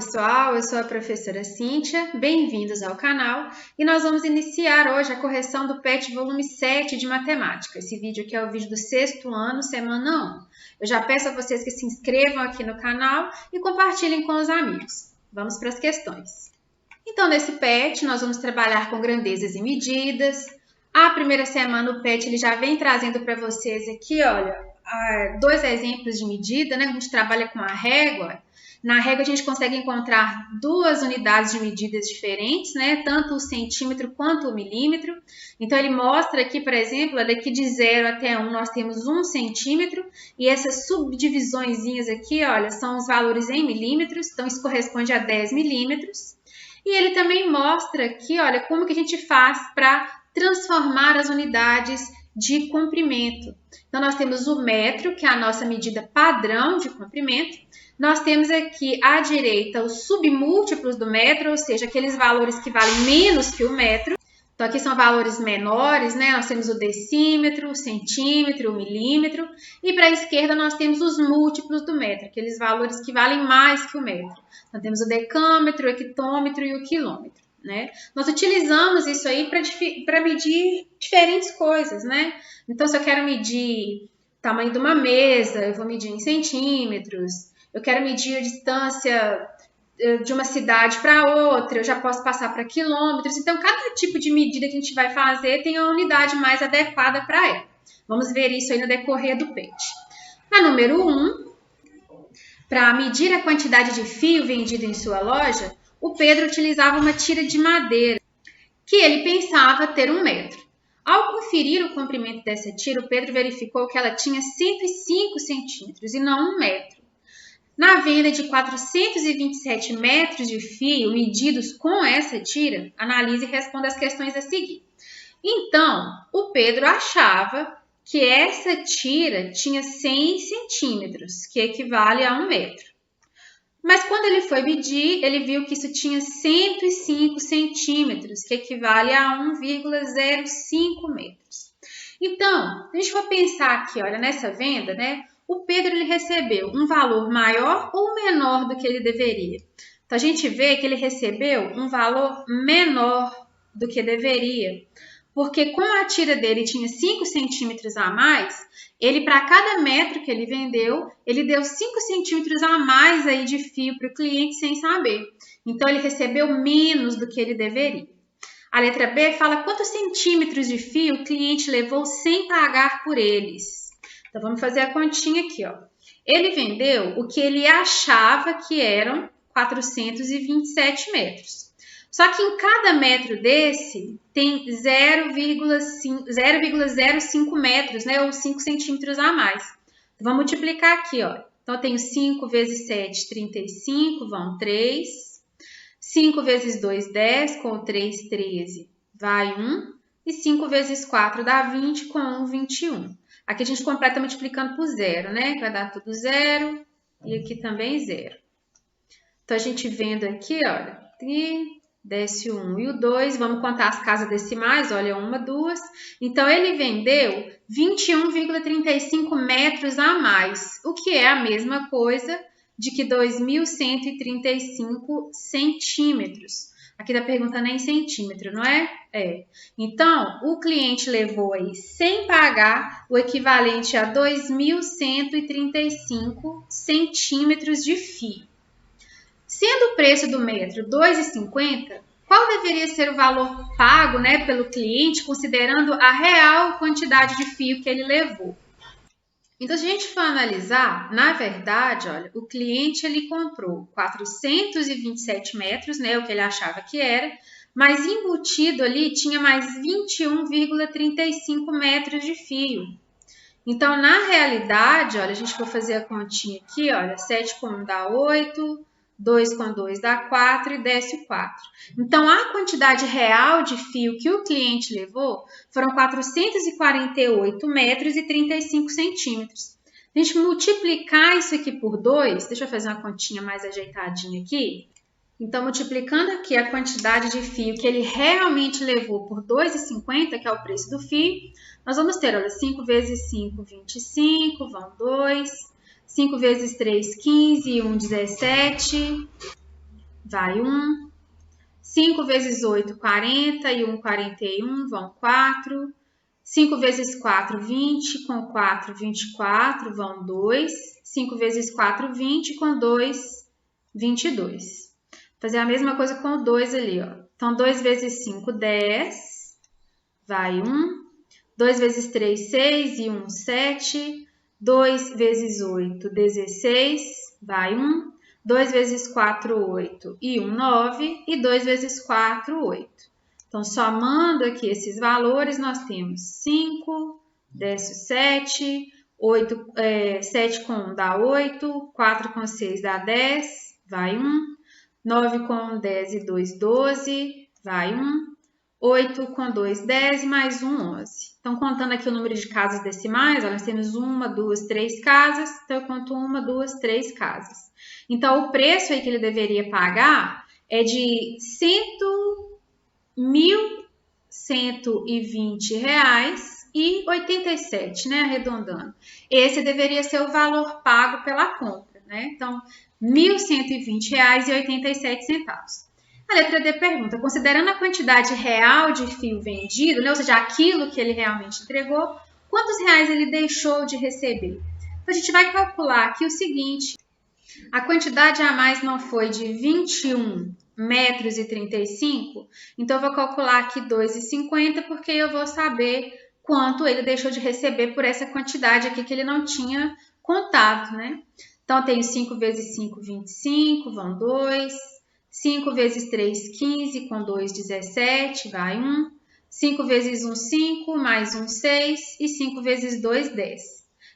pessoal, eu sou a professora Cíntia, bem-vindos ao canal e nós vamos iniciar hoje a correção do PET volume 7 de matemática. Esse vídeo aqui é o vídeo do 6º ano, semana 1. Eu já peço a vocês que se inscrevam aqui no canal e compartilhem com os amigos. Vamos para as questões. Então, nesse PET, nós vamos trabalhar com grandezas e medidas. A primeira semana o PET ele já vem trazendo para vocês aqui, olha, dois exemplos de medida, né? A gente trabalha com a régua. Na régua a gente consegue encontrar duas unidades de medidas diferentes, né? Tanto o centímetro quanto o milímetro. Então ele mostra aqui, por exemplo, daqui de 0 até 1 nós temos 1 centímetro e essas subdivisõezinhas aqui, olha, são os valores em milímetros, então isso corresponde a 10 milímetros. E ele também mostra aqui, olha, como que a gente faz para transformar as unidades de comprimento. Então nós temos o metro, que é a nossa medida padrão de comprimento. Nós temos aqui à direita os submúltiplos do metro, ou seja, aqueles valores que valem menos que o metro. Então, aqui são valores menores, né? Nós temos o decímetro, o centímetro, o milímetro. E para a esquerda nós temos os múltiplos do metro, aqueles valores que valem mais que o metro. Então, temos o decâmetro, o hectômetro e o quilômetro, né? Nós utilizamos isso aí para medir diferentes coisas, né? Então, se eu quero medir o tamanho de uma mesa, eu vou medir em centímetros. Eu quero medir a distância de uma cidade para outra, eu já posso passar para quilômetros. Então, cada tipo de medida que a gente vai fazer tem uma unidade mais adequada para ela. Vamos ver isso aí no decorrer do PET. Na número 1, para medir a quantidade de fio vendido em sua loja, o Pedro utilizava uma tira de madeira, que ele pensava ter 1 metro. Ao conferir o comprimento dessa tira, o Pedro verificou que ela tinha 105 centímetros e não 1 metro. Na venda de 427 metros de fio medidos com essa tira, analise e responda as questões a seguir. Então, o Pedro achava que essa tira tinha 100 centímetros, que equivale a 1 metro. Mas quando ele foi medir, ele viu que isso tinha 105 centímetros, que equivale a 1,05 metros. Então, a gente for pensar aqui, olha, nessa venda, né? O Pedro ele recebeu um valor maior ou menor do que ele deveria? Então, a gente vê que ele recebeu um valor menor do que deveria, porque como a tira dele tinha 5 centímetros a mais, ele, para cada metro que ele vendeu, ele deu 5 centímetros a mais aí de fio para o cliente sem saber. Então, ele recebeu menos do que ele deveria. A letra B fala quantos centímetros de fio o cliente levou sem pagar por eles. Então, vamos fazer a continha aqui, ó. Ele vendeu o que ele achava que eram 427 metros. Só que em cada metro desse tem 0,05 metros, né? Ou 5 centímetros a mais. Então, vamos multiplicar aqui, ó. Então, eu tenho 5 vezes 7, 35, vão 3. 5 vezes 2, 10, com 3, 13, vai 1. E 5 vezes 4 dá 20, com 1, 21. Aqui a gente completa multiplicando por 0, né? Vai dar tudo 0 e aqui também 0. Então, a gente vendo aqui, olha, desce o 1 e o 2. Vamos contar as casas decimais, olha, 1, 2. Então, ele vendeu 21,35 metros a mais, o que é a mesma coisa de que 2.135 centímetros. Aqui está perguntando em centímetro, não é? É. Então, o cliente levou aí, sem pagar, o equivalente a 2.135 centímetros de fio. Sendo o preço do metro R$ 2,50, qual deveria ser o valor pago, né, pelo cliente, considerando a real quantidade de fio que ele levou? Então, se a gente for analisar, na verdade, olha, o cliente ele comprou 427 metros, né, o que ele achava que era, mas embutido ali tinha mais 21,35 metros de fio. Então, na realidade, olha, a gente vai fazer a continha aqui, olha, 7 com 1 dá 8, 2 com 2 dá 4 e desce o 4. Então, a quantidade real de fio que o cliente levou foram 448 metros e 35 centímetros. A gente multiplicar isso aqui por 2, deixa eu fazer uma continha mais ajeitadinha aqui. Então, multiplicando aqui a quantidade de fio que ele realmente levou por R$ 2,50, que é o preço do fio, nós vamos ter, olha, 5 vezes 5, 25, vão 2. 5 vezes 3, 15, e 1, 17. vai 1. 5 vezes 8, 40, e 1, 41, vão 4. 5 vezes 4, 20, com 4, 24, vão 2. 5 vezes 4, 20, com 2, 22. Fazer a mesma coisa com o 2 ali, ó. Então, 2 vezes 5, 10, vai 1. 2 vezes 3, 6, e 1, 7. 2 vezes 8, 16, vai 1. 2 vezes 4, 8, e 1, 9. E 2 vezes 4, 8. Então, somando aqui esses valores, nós temos 5, desce o 7, 7 com 1 dá 8, 4 com 6 dá 10, vai 1. 9 com 1, 10 e 2, 12, vai 1. 8 com 2, 10 e mais 1, 11. Então, contando aqui o número de casas decimais, ó, nós temos 1, 2, 3 casas. Então, eu conto 1, 2, 3 casas. Então, o preço aí que ele deveria pagar é de R$ 1.120,87, né? Arredondando. Esse deveria ser o valor pago pela compra, né? Então, R$ 1.120,87. A letra D pergunta, considerando a quantidade real de fio vendido, né, ou seja, aquilo que ele realmente entregou, quantos reais ele deixou de receber? Então, a gente vai calcular aqui o seguinte, a quantidade a mais não foi de 21 metros e 35, então eu vou calcular aqui 2,50, porque eu vou saber quanto ele deixou de receber por essa quantidade aqui que ele não tinha contado, né? Então, eu tenho 5 vezes 5, 25, vão 2. 5 vezes 3, 15, com 2, 17, vai 1. 5 vezes 1, 5, mais 1, 6. E 5 vezes 2, 10.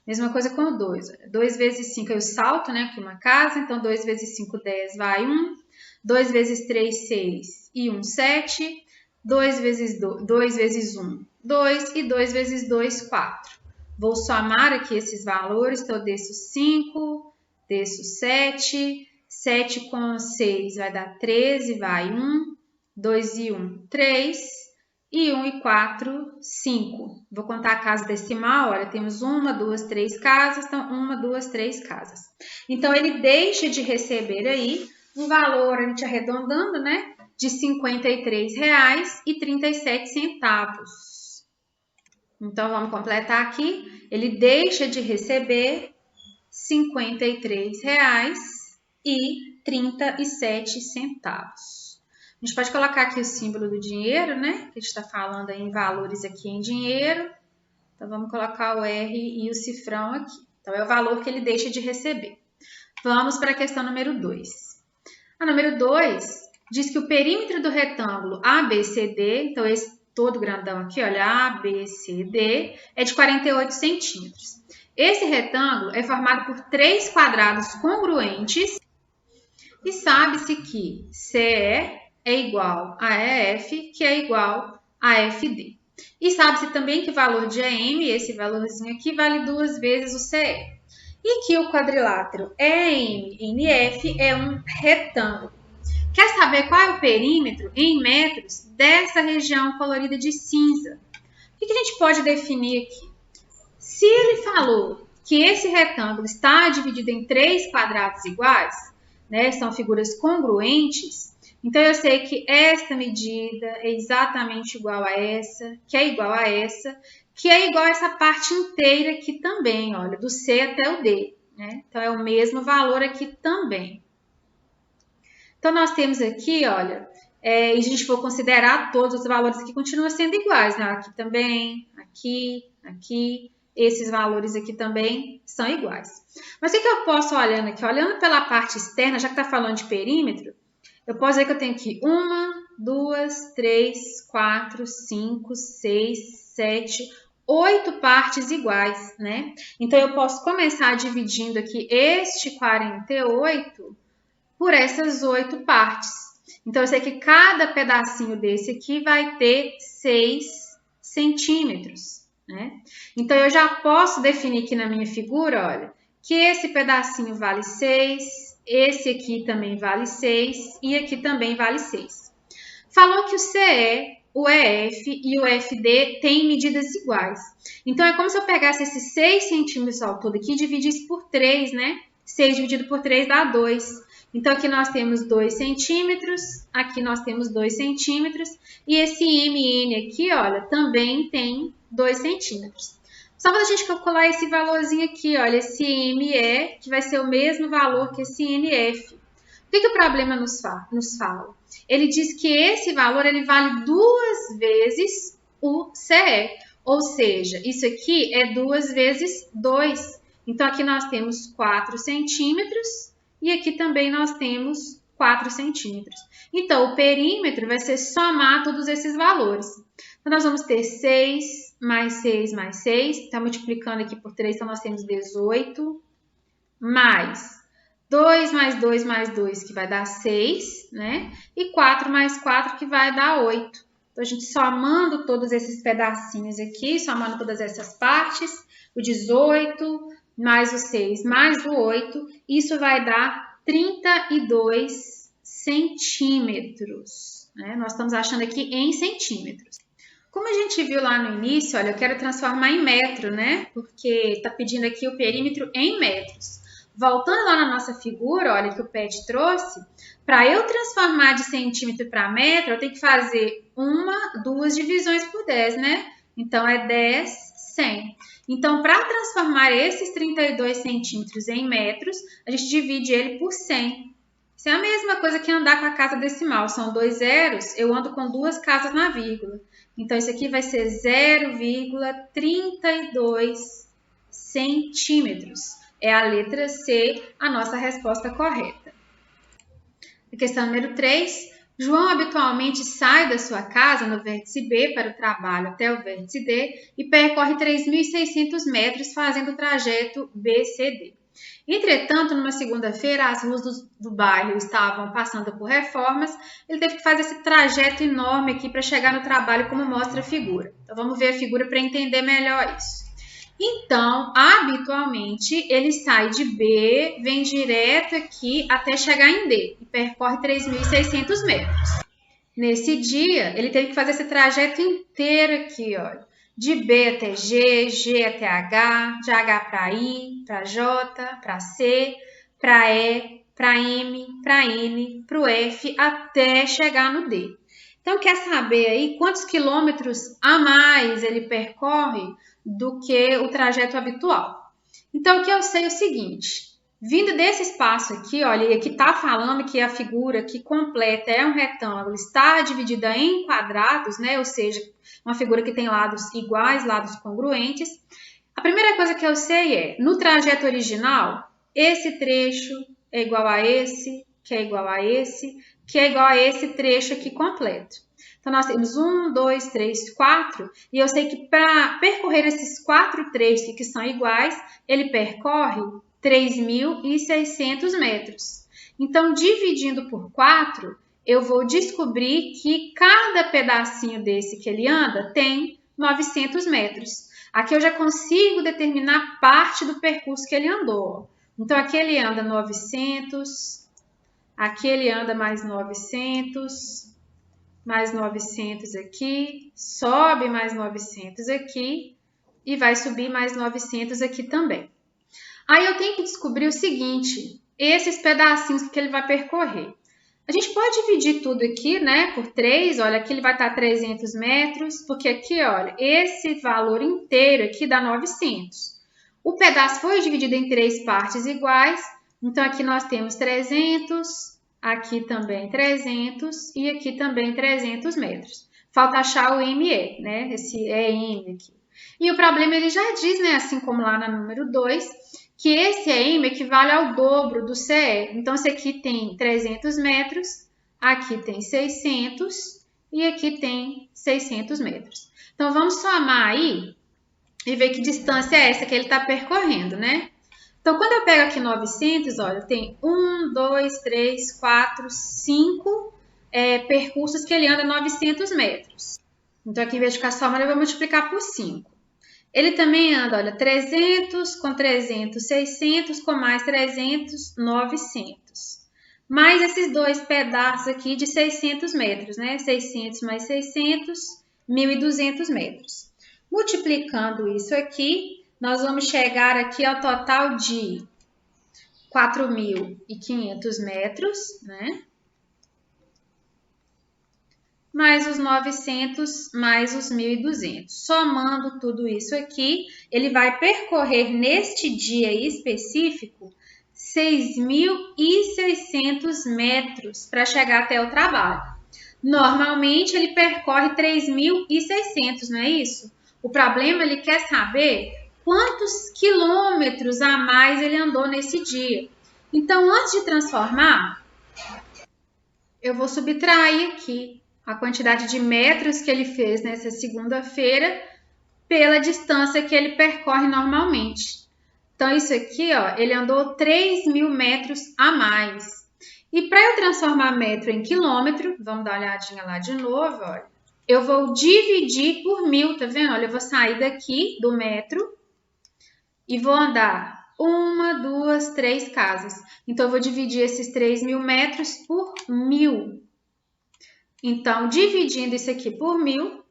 Mesma coisa com o 2. 2 vezes 5 eu salto, né? Aqui uma casa. Então, 2 vezes 5, 10, vai 1. 2 vezes 3, 6. E 1, 7. 2 vezes 1, 2. E 2 vezes 2, 4. Vou somar aqui esses valores. Então, eu desço 5, desço 7. 7 com 6 vai dar 13, vai 1, 2 e 1, 3, e 1 e 4, 5. Vou contar a casa decimal, olha, temos 1, 2, 3 casas, então 1, 2, 3 casas. Então, ele deixa de receber aí um valor, a gente arredondando, né, de R$ 53,37. Então, vamos completar aqui, ele deixa de receber R$ 53,37. A gente pode colocar aqui o símbolo do dinheiro, né? Que a gente está falando aí em valores aqui em dinheiro. Então, vamos colocar o R e o cifrão aqui. Então, é o valor que ele deixa de receber. Vamos para a questão número 2. A número 2 diz que o perímetro do retângulo ABCD, então esse todo grandão aqui, olha, ABCD, é de 48 centímetros. Esse retângulo é formado por 3 quadrados congruentes e sabe-se que CE é igual a EF, que é igual a FD. E sabe-se também que o valor de EM, esse valorzinho aqui, vale 2 vezes o CE. E que o quadrilátero EMNF é um retângulo. Quer saber qual é o perímetro em metros dessa região colorida de cinza? O que a gente pode definir aqui? Se ele falou que esse retângulo está dividido em 3 quadrados iguais, né, são figuras congruentes, então eu sei que esta medida é exatamente igual a essa, que é igual a essa, que é igual a essa parte inteira aqui também, olha, do C até o D, né? Então é o mesmo valor aqui também. Então nós temos aqui, olha, e a gente for considerar todos os valores aqui, continuam sendo iguais, né? Aqui também, aqui, aqui. Esses valores aqui também são iguais. Mas o que eu posso olhando aqui? Olhando pela parte externa, já que está falando de perímetro, eu posso dizer que eu tenho aqui 1, 2, 3, 4, 5, 6, 7, 8 partes iguais, né? Então, eu posso começar dividindo aqui este 48 por essas 8 partes. Então, eu sei que cada pedacinho desse aqui vai ter 6 centímetros. Né? Então, eu já posso definir aqui na minha figura, olha, que esse pedacinho vale 6, esse aqui também vale 6 e aqui também vale 6. Falou que o CE, o EF e o FD têm medidas iguais. Então, é como se eu pegasse esses 6 centímetros ao todo aqui e dividisse por 3, né? 6 dividido por 3 dá 2. Então, aqui nós temos 2 centímetros, aqui nós temos 2 centímetros, e esse MN aqui, olha, também tem 2 centímetros. Só para a gente calcular esse valorzinho aqui, olha, esse ME, que vai ser o mesmo valor que esse NF. O que o problema nos fala? Ele diz que esse valor ele vale 2 vezes o CE, ou seja, isso aqui é 2 vezes 2. Então, aqui nós temos 4 centímetros e aqui também nós temos 4 centímetros. Então, o perímetro vai ser somar todos esses valores. Então, nós vamos ter 6 mais 6 mais 6, está multiplicando aqui por 3, então nós temos 18, mais 2 mais 2 mais 2, que vai dar 6, né? E 4 mais 4, que vai dar 8. Então, a gente somando todos esses pedacinhos aqui, somando todas essas partes, o 18 mais o 6 mais o 8, isso vai dar 32 centímetros. Né? Nós estamos achando aqui em centímetros. Como a gente viu lá no início, olha, eu quero transformar em metro, né? Porque está pedindo aqui o perímetro em metros. Voltando lá na nossa figura, olha, que o PET trouxe, para eu transformar de centímetro para metro, eu tenho que fazer 2 divisões por 10, né? Então, é 10, 100. Então, para transformar esses 32 centímetros em metros, a gente divide ele por 100. Isso é a mesma coisa que andar com a casa decimal. São 2 zeros, eu ando com 2 casas na vírgula. Então, isso aqui vai ser 0,32 centímetros. É a letra C, a nossa resposta correta. A questão número 3. João habitualmente sai da sua casa no vértice B para o trabalho até o vértice D e percorre 3.600 metros fazendo o trajeto BCD. Entretanto, numa segunda-feira, as ruas do bairro estavam passando por reformas. Ele teve que fazer esse trajeto enorme aqui para chegar no trabalho, como mostra a figura. Então, vamos ver a figura para entender melhor isso. Então, habitualmente, ele sai de B, vem direto aqui até chegar em D e percorre 3.600 metros. Nesse dia, ele teve que fazer esse trajeto inteiro aqui, olha. De B até G, G até H, de H para I, para J, para C, para E, para M, para N, para o F, até chegar no D. Então, quer saber aí quantos quilômetros a mais ele percorre do que o trajeto habitual? Então, o que eu sei é o seguinte, vindo desse espaço aqui, olha, e aqui está falando que a figura que completa é um retângulo, está dividida em quadrados, né? Ou seja, uma figura que tem lados iguais, lados congruentes. A primeira coisa que eu sei é, no trajeto original, esse trecho é igual a esse, que é igual a esse, que é igual a esse trecho aqui completo. Então, nós temos 1, 2, 3, 4, e eu sei que para percorrer esses 4 trechos que são iguais, ele percorre 3.600 metros. Então, dividindo por 4, eu vou descobrir que cada pedacinho desse que ele anda tem 900 metros. Aqui eu já consigo determinar parte do percurso que ele andou. Então, aqui ele anda 900, aqui ele anda mais 900 aqui, sobe mais 900 aqui e vai subir mais 900 aqui também. Aí eu tenho que descobrir o seguinte, esses pedacinhos que ele vai percorrer. A gente pode dividir tudo aqui, né, por 3, olha, aqui ele vai estar 300 metros, porque aqui, olha, esse valor inteiro aqui dá 900. O pedaço foi dividido em 3 partes iguais, então aqui nós temos 300, aqui também 300 e aqui também 300 metros. Falta achar o ME, né? Esse EM aqui. E o problema ele já diz, né, assim como lá na número 2, que esse EM equivale ao dobro do CE. Então, esse aqui tem 300 metros, aqui tem 600 e aqui tem 600 metros. Então, vamos somar aí e ver que distância é essa que ele está percorrendo, né? Então, quando eu pego aqui 900, olha, tem 1, 2, 3, 4, 5 percursos que ele anda 900 metros. Então, aqui em vez de ficar somando, eu vou multiplicar por 5. Ele também anda, olha, 300 com 300, 600 com mais 300, 900. Mais esses 2 pedaços aqui de 600 metros, né? 600 mais 600, 1.200 metros. Multiplicando isso aqui, nós vamos chegar aqui ao total de 4.500 metros, né? Mais os 900, mais os 1.200. Somando tudo isso aqui, ele vai percorrer neste dia específico 6.600 metros para chegar até o trabalho. Normalmente, ele percorre 3.600, não é isso? O problema, ele quer saber quantos quilômetros a mais ele andou nesse dia. Então, antes de transformar, eu vou subtrair aqui a quantidade de metros que ele fez nessa segunda-feira pela distância que ele percorre normalmente. Então, isso aqui, ó, ele andou 3.000 metros a mais. E para eu transformar metro em quilômetro, vamos dar uma olhadinha lá de novo, olha. Eu vou dividir por 1.000, tá vendo? Olha, eu vou sair daqui do metro e vou andar 1, 2, 3 casas. Então, eu vou dividir esses 3.000 metros por 1.000. Então, dividindo isso aqui por 1.000,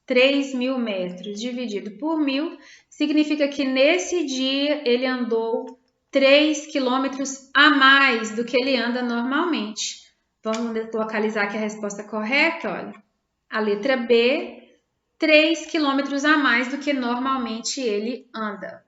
3.000 metros dividido por 1.000, significa que nesse dia ele andou 3 quilômetros a mais do que ele anda normalmente. Vamos localizar aqui a resposta correta, olha. A letra B, 3 quilômetros a mais do que normalmente ele anda.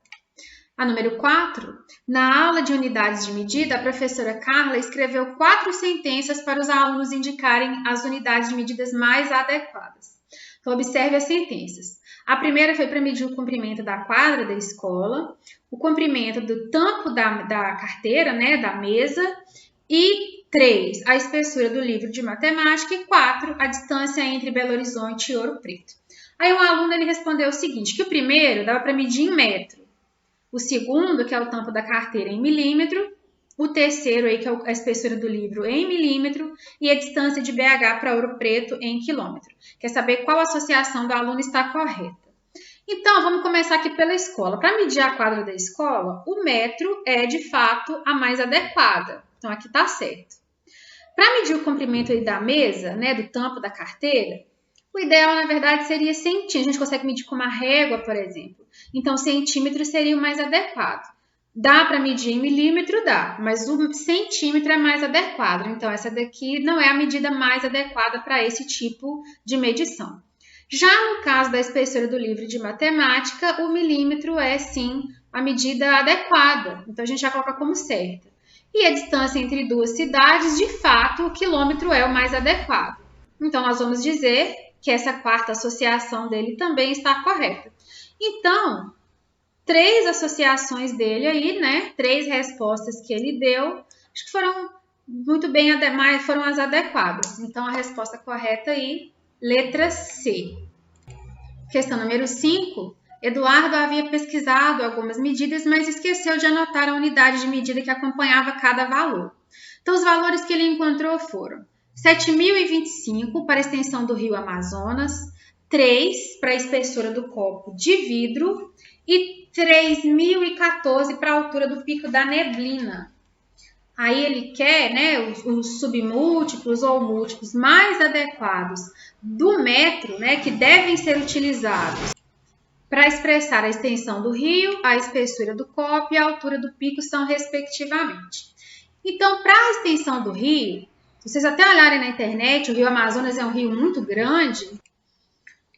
A número 4, na aula de unidades de medida, a professora Carla escreveu 4 sentenças para os alunos indicarem as unidades de medidas mais adequadas. Então, observe as sentenças. A primeira foi para medir o comprimento da quadra da escola, o comprimento do tampo da carteira, né, da mesa, e 3, a espessura do livro de matemática, e 4, a distância entre Belo Horizonte e Ouro Preto. Aí o aluno ele respondeu o seguinte, que o primeiro dava para medir em metro, o segundo, que é o tampo da carteira, em milímetro, o terceiro, aí, que é a espessura do livro, em milímetro, e a distância de BH para Ouro Preto em quilômetro. Quer saber qual associação do aluno está correta? Então, vamos começar aqui pela escola. Para medir a quadra da escola, o metro é, de fato, a mais adequada. Então, aqui está certo. Para medir o comprimento aí da mesa, né, do tampo da carteira, o ideal, na verdade, seria centímetro. A gente consegue medir com uma régua, por exemplo. Então, centímetro seria o mais adequado. Dá para medir em milímetro? Dá, mas o centímetro é mais adequado. Então, essa daqui não é a medida mais adequada para esse tipo de medição. Já no caso da espessura do livro de matemática, o milímetro é, sim, a medida adequada. Então, a gente já coloca como certa. E a distância entre duas cidades, de fato, o quilômetro é o mais adequado. Então, nós vamos dizer que essa quarta associação dele também está correta. Então, 3 associações dele aí, né? 3 respostas que ele deu, acho que foram muito bem, foram as adequadas. Então, a resposta correta aí, letra C. Questão número 5. Eduardo havia pesquisado algumas medidas, mas esqueceu de anotar a unidade de medida que acompanhava cada valor. Então, os valores que ele encontrou foram 7.025 para a extensão do rio Amazonas, 3 para a espessura do copo de vidro e 3.014 para a altura do pico da neblina. Aí ele quer, né, os submúltiplos ou múltiplos mais adequados do metro, né, que devem ser utilizados para expressar a extensão do rio, a espessura do copo e a altura do pico são respectivamente. Então, para a extensão do rio, se vocês até olharem na internet, o rio Amazonas é um rio muito grande,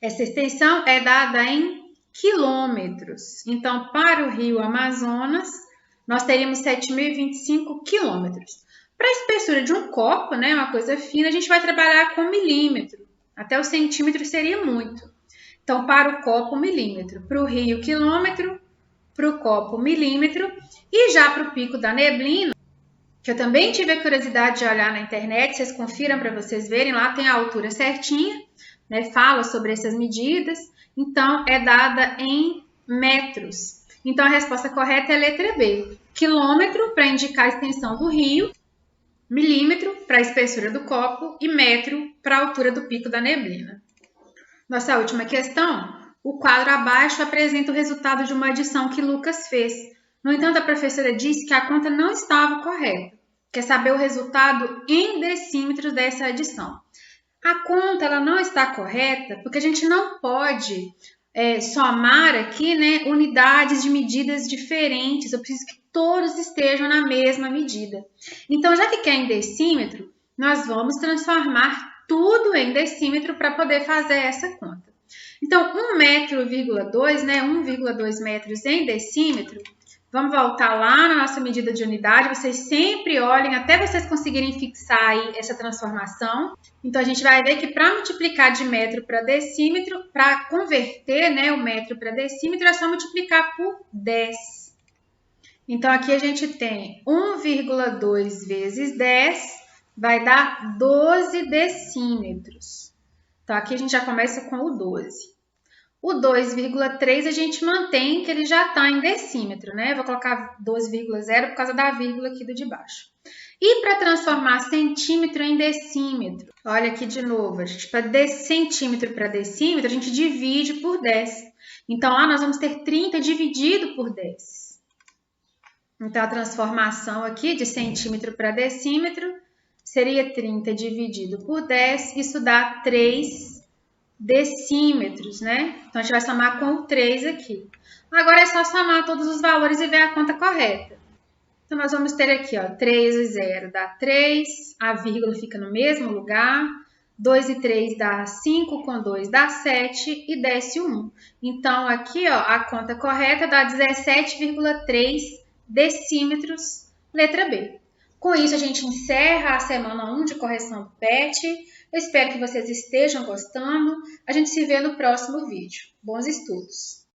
essa extensão é dada em quilômetros. Então, para o rio Amazonas, nós teríamos 7.025 quilômetros. Para a espessura de um copo, né, uma coisa fina, a gente vai trabalhar com milímetro. Até o centímetro seria muito. Então, para o copo, milímetro. Para o rio, quilômetro. Para o copo, milímetro. E já para o pico da neblina, que eu também tive a curiosidade de olhar na internet, vocês confiram para vocês verem, lá tem a altura certinha, né, fala sobre essas medidas, então é dada em metros. Então a resposta correta é a letra B, quilômetro para indicar a extensão do rio, milímetro para a espessura do copo e metro para a altura do pico da neblina. Nossa última questão, o quadro abaixo apresenta o resultado de uma adição que Lucas fez. No entanto, a professora disse que a conta não estava correta. Quer saber o resultado em decímetros dessa adição. A conta ela não está correta porque a gente não pode somar aqui, né, unidades de medidas diferentes. Eu preciso que todos estejam na mesma medida. Então, já que quer em decímetro, nós vamos transformar tudo em decímetro para poder fazer essa conta. Então, 1,2 metro, né, 1,2 metros em decímetro, vamos voltar lá na nossa medida de unidade. Vocês sempre olhem até vocês conseguirem fixar aí essa transformação. Então, a gente vai ver que para multiplicar de metro para decímetro, para converter, né, o metro para decímetro, é só multiplicar por 10. Então, aqui a gente tem 1,2 vezes 10 vai dar 12 decímetros. Então, aqui a gente já começa com o 12. O 2,3 a gente mantém que ele já está em decímetro, né? Eu vou colocar 12,0 por causa da vírgula aqui do de baixo. E para transformar centímetro em decímetro, olha aqui de novo, para centímetro para decímetro, a gente divide por 10. Então, lá nós vamos ter 30 dividido por 10. Então, a transformação aqui de centímetro para decímetro seria 30 dividido por 10, isso dá 3 decímetros, né? Então, a gente vai somar com o 3 aqui. Agora é só somar todos os valores e ver a conta correta. Então, nós vamos ter aqui, ó, 3 e 0 dá 3, a vírgula fica no mesmo lugar, 2 e 3 dá 5, com 2 dá 7 e desce 1. Então, aqui, ó, a conta correta dá 17,3 decímetros, letra B. Com isso, a gente encerra a semana 1 de correção do PET. Eu espero que vocês estejam gostando. A gente se vê no próximo vídeo. Bons estudos!